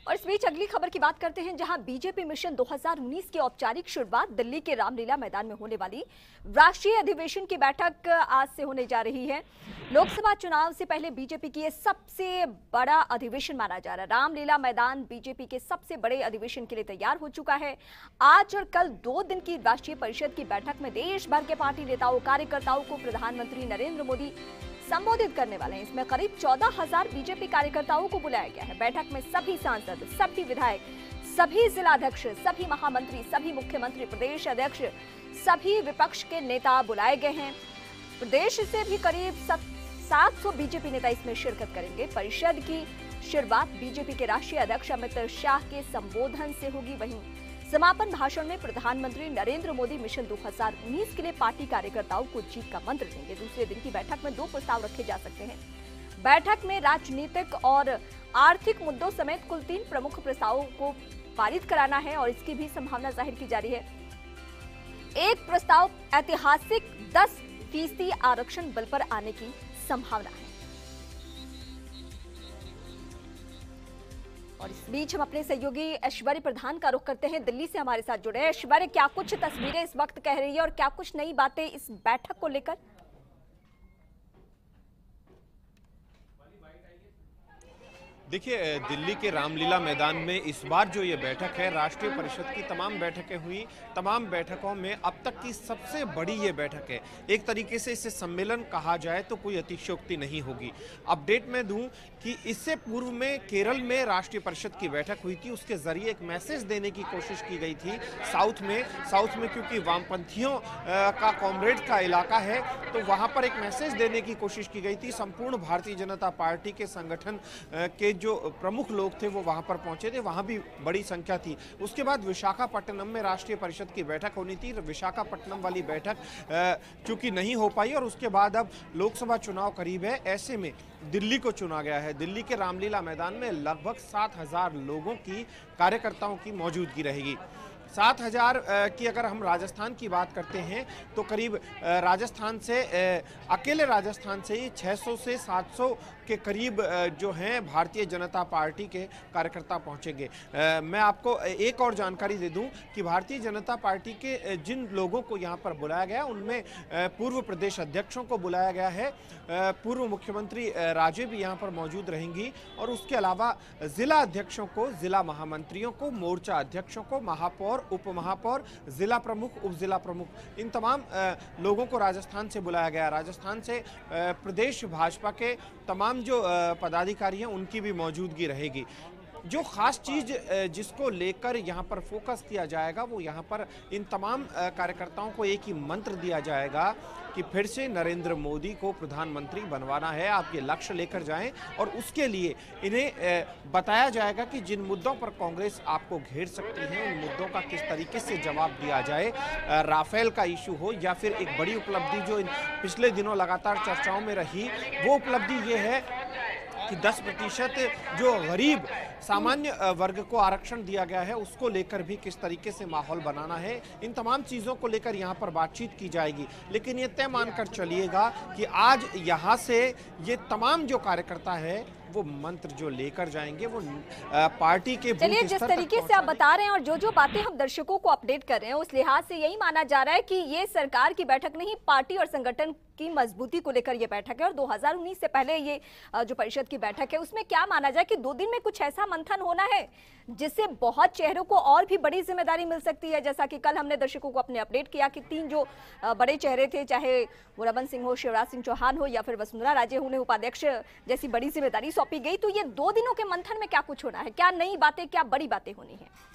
और इस बीच अगली खबर की बात करते हैं, जहां बीजेपी मिशन 2019 की औपचारिक शुरुआत दिल्ली के रामलीला मैदान में होने वाली राष्ट्रीय अधिवेशन की बैठक आज से होने जा रही है। लोकसभा चुनाव से पहले बीजेपी की ये सबसे बड़ा अधिवेशन माना जा रहा है। रामलीला मैदान बीजेपी के सबसे बड़े अधिवेशन के लिए तैयार हो चुका है। आज और कल 2 दिन की राष्ट्रीय परिषद की बैठक में देश भर के पार्टी नेताओं कार्यकर्ताओं को प्रधानमंत्री नरेंद्र मोदी संबोधित करने वाले हैं। इसमें करीब 14,000 बीजेपी कार्यकर्ताओं को बुलाया गया है। बैठक में सभी सांसद, सभी विधायक, सभी जिलाध्यक्ष, सभी महामंत्री, सभी मुख्यमंत्री, प्रदेश अध्यक्ष, सभी विपक्ष के नेता बुलाए गए हैं। प्रदेश से भी करीब 700 बीजेपी नेता इसमें शिरकत करेंगे। परिषद की शुरुआत बीजेपी के राष्ट्रीय अध्यक्ष अमित शाह के संबोधन से होगी। वहीं समापन भाषण में प्रधानमंत्री नरेंद्र मोदी मिशन 2019 के लिए पार्टी कार्यकर्ताओं को जीत का मंत्र देंगे। दूसरे दिन की बैठक में 2 प्रस्ताव रखे जा सकते हैं। बैठक में राजनीतिक और आर्थिक मुद्दों समेत कुल 3 प्रमुख प्रस्तावों को पारित कराना है और इसकी भी संभावना जाहिर की जा रही है। एक प्रस्ताव ऐतिहासिक 10% आरक्षण बिल पर आने की संभावना है। और इस बीच हम अपने सहयोगी ऐश्वर्य प्रधान का रुख करते हैं, दिल्ली से हमारे साथ जुड़े हैं। ऐश्वर्य, क्या कुछ तस्वीरें इस वक्त कह रही है और क्या कुछ नई बातें इस बैठक को लेकर? देखिए, दिल्ली के रामलीला मैदान में इस बार जो ये बैठक है, राष्ट्रीय परिषद की तमाम बैठकें हुई, तमाम बैठकों में अब तक की सबसे बड़ी ये बैठक है। एक तरीके से इसे सम्मेलन कहा जाए तो कोई अतिशयोक्ति नहीं होगी। अपडेट मैं दूं कि इससे पूर्व में केरल में राष्ट्रीय परिषद की बैठक हुई थी। उसके जरिए एक मैसेज देने की कोशिश की गई थी साउथ में क्योंकि वामपंथियों का कॉमरेड का इलाका है, तो वहाँ पर एक मैसेज देने की कोशिश की गई थी। संपूर्ण भारतीय जनता पार्टी के संगठन के जो प्रमुख लोग थे वो वहां पर पहुंचे थे, वहां भी बड़ी संख्या थी। उसके बाद विशाखापट्टनम में राष्ट्रीय परिषद की बैठक होनी थी। विशाखापट्टनम वाली बैठक चूंकि नहीं हो पाई और उसके बाद अब लोकसभा चुनाव करीब है, ऐसे में दिल्ली को चुना गया है। दिल्ली के रामलीला मैदान में लगभग 7,000 लोगों की, कार्यकर्ताओं की मौजूदगी रहेगी। 7,000 की अगर हम राजस्थान की बात करते हैं तो करीब राजस्थान से अकेले राजस्थान से ही 600 से 700 के करीब जो हैं भारतीय जनता पार्टी के कार्यकर्ता पहुंचेंगे। मैं आपको एक और जानकारी दे दूं कि भारतीय जनता पार्टी के जिन लोगों को यहां पर बुलाया गया उनमें पूर्व प्रदेश अध्यक्षों को बुलाया गया है। पूर्व मुख्यमंत्री राजे भी यहां पर मौजूद रहेंगी और उसके अलावा जिला अध्यक्षों को, जिला महामंत्रियों को, मोर्चा अध्यक्षों को, महापौर, उप महापौर, जिला प्रमुख, उप जिला प्रमुख, इन तमाम लोगों को राजस्थान से बुलाया गया। राजस्थान से प्रदेश भाजपा के तमाम जो पदाधिकारी हैं उनकी भी मौजूदगी रहेगी। जो खास चीज जिसको लेकर यहाँ पर फोकस किया जाएगा वो यहाँ पर इन तमाम कार्यकर्ताओं को एक ही मंत्र दिया जाएगा कि फिर से नरेंद्र मोदी को प्रधानमंत्री बनवाना है। आप ये लक्ष्य लेकर जाएं और उसके लिए इन्हें बताया जाएगा कि जिन मुद्दों पर कांग्रेस आपको घेर सकती है उन मुद्दों का किस तरीके से जवाब दिया जाए। राफेल का इशू हो या फिर एक बड़ी उपलब्धि जो इन पिछले दिनों लगातार चर्चाओं में रही, वो उपलब्धि ये है कि 10% जो गरीब सामान्य वर्ग को आरक्षण दिया गया है उसको लेकर भी किस तरीके से माहौल बनाना है। इन तमाम चीज़ों को लेकर यहाँ पर बातचीत की जाएगी। लेकिन ये तय मानकर चलिएगा कि आज यहाँ से ये तमाम जो कार्यकर्ता है वो मंत्र जो लेकर जाएंगे वो पार्टी के चलिए, जिस तरीके से आप बता रहे हैं और जो बातें हम दर्शकों को अपडेट कर रहे हैं उस लिहाज से यही माना जा रहा है कि ये सरकार की बैठक नहीं, पार्टी और संगठन की मजबूती को लेकर ये बैठक है। और 2019 से पहले ये जो परिषद की बैठक है उसमें क्या माना जाए कि 2 दिन में कुछ ऐसा मंथन होना है जिससे बहुत चेहरों को और भी बड़ी जिम्मेदारी मिल सकती है। जैसा कि कल हमने दर्शकों को अपने अपडेट किया कि 3 जो बड़े चेहरे थे, चाहे वो रमन सिंह हो, शिवराज सिंह चौहान हो या फिर वसुंधरा राजे, उन्हें उपाध्यक्ष जैसी बड़ी जिम्मेदारी सौंपी गई। तो ये 2 दिनों के मंथन में क्या कुछ होना है, क्या नई बातें, क्या बड़ी बातें होनी है?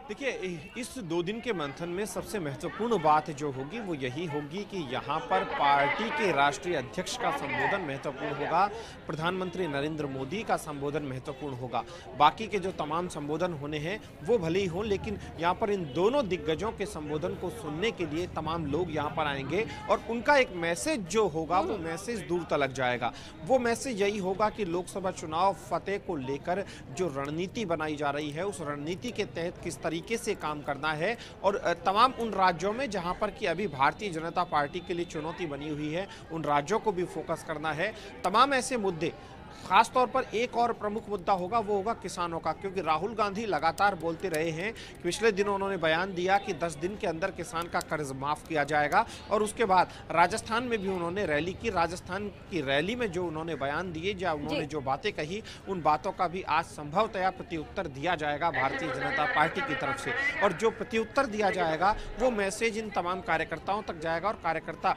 देखिए, इस 2 दिन के मंथन में सबसे महत्वपूर्ण बात जो होगी वो यही होगी कि यहाँ पर पार्टी के राष्ट्रीय अध्यक्ष का संबोधन महत्वपूर्ण होगा, प्रधानमंत्री नरेंद्र मोदी का संबोधन महत्वपूर्ण होगा। बाकी के जो तमाम संबोधन होने हैं वो भले ही हों, लेकिन यहाँ पर इन दोनों दिग्गजों के संबोधन को सुनने के लिए तमाम लोग यहाँ पर आएंगे और उनका एक मैसेज जो होगा वो मैसेज दूर तलक जाएगा। वो मैसेज यही होगा कि लोकसभा चुनाव फतेह को लेकर जो रणनीति बनाई जा रही है उस रणनीति के तहत किस तरीके तरीके से काम करना है और तमाम उन राज्यों में जहां पर कि अभी भारतीय जनता पार्टी के लिए चुनौती बनी हुई है, उन राज्यों को भी फोकस करना है। तमाम ऐसे मुद्दे, खासतौर पर एक और प्रमुख मुद्दा होगा, वो होगा किसानों का, क्योंकि राहुल गांधी लगातार बोलते रहे हैं। पिछले दिनों उन्होंने बयान दिया कि 10 दिन के अंदर किसान का कर्ज माफ किया जाएगा और उसके बाद राजस्थान में भी उन्होंने रैली की। राजस्थान की रैली में जो उन्होंने बयान दिए, या उन्होंने जो बातें कही, उन बातों का भी आज संभवतया प्रत्युत्तर दिया जाएगा भारतीय जनता पार्टी की तरफ से। और जो प्रत्युत्तर दिया जाएगा वो मैसेज इन तमाम कार्यकर्ताओं तक जाएगा और कार्यकर्ता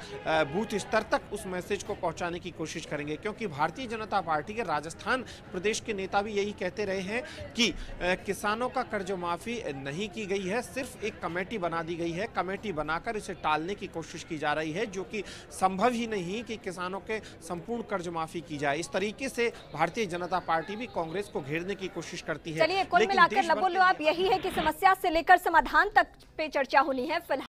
बूथ स्तर तक उस मैसेज को पहुंचाने की कोशिश करेंगे, क्योंकि भारतीय जनता पार्टी के राजस्थान प्रदेश के नेता भी यही कहते रहे हैं कि किसानों का कर्ज माफी नहीं की गई है, सिर्फ एक कमेटी बना दी गई है। कमेटी बनाकर इसे टालने की कोशिश की जा रही है, जो कि संभव ही नहीं कि किसानों के संपूर्ण कर्ज माफी की जाए। इस तरीके से भारतीय जनता पार्टी भी कांग्रेस को घेरने की कोशिश करती है। चलिए, कुल मिलाकर लबो-लुआब यही है कि समस्या से लेकर समाधान तक पे चर्चा होनी है। फिलहाल